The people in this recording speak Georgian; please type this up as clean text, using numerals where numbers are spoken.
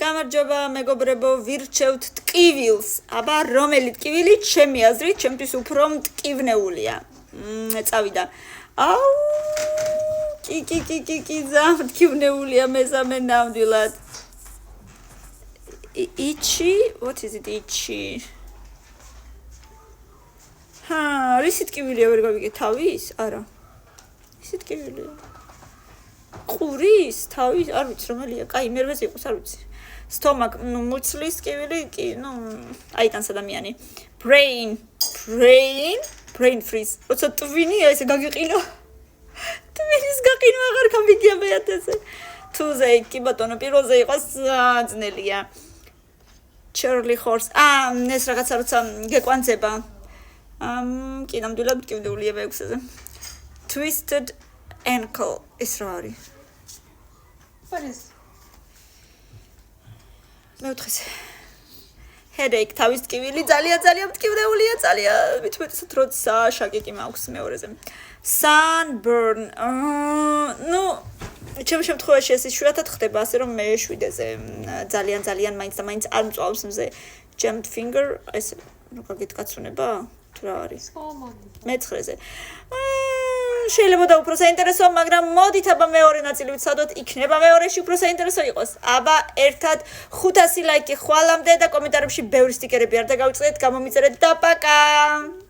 გამარჯობა მეგობრებო, ვირჩევთ ტკივილს. აბა, რომელი ტკივილი ჩემი აზრით, ჩემთვის უფრო მტკივნეულია. წავიდა. აუ! კი, მტკივნეულია მესამე ნამდვილად. Ichi, what is it ichi? რისი ტკივილია ვერ გავიგე, თავის? არა. რისი ტკივილია? ყურის, თავის, არ ვიცი რომელია. კაი, მერვეზე იყოს, არ ვიცი. Stomach, მუცლის ტკივილი, კი, აიტანს ადამიანი. Brain freeze. როცა ტვინია, ესე გაგიყინა. ტვინის გაყინვა აღარ გამიგია მეათესე. თუზე, კი ბატონო, პირველზე იყოს ძნელია. Charlie horse. ეს რაღაცა როცა გეკვანძება. კი, ნამდვილად მტკივნეულია მეექვსეზე. Twisted ankle. ეს რა არის? What is? მეოთხეზე. Headache, თავის ტკივილი ძალიან მტკივნეულია, ძალიან მitwetesat როცა შაკიკი მაქვს მეორეზე. Sunburn. ჩემ შემთხვევაში ეს იშვიათად ხდება, ასე რომ მე შვიდეზე ძალიან მაინც არ მწვავს მზე. Jammed finger, ეს რა გაგიტკაცუნება? თუ რა არის? მეცხრეზე. შეიძლება და უფრო საინტერესოა, მაგრამ მოდით აბა მეორე ნაწილი ვიცადოთ, იქნება მეორეში უფრო საინტერესო იყოს. აბა ერთად 500 ლაიკი ხვალამდე და კომენტარებში ბევრი სტიკერები არ დაგავიწყდეთ, გამომიწერეთ და პაკა!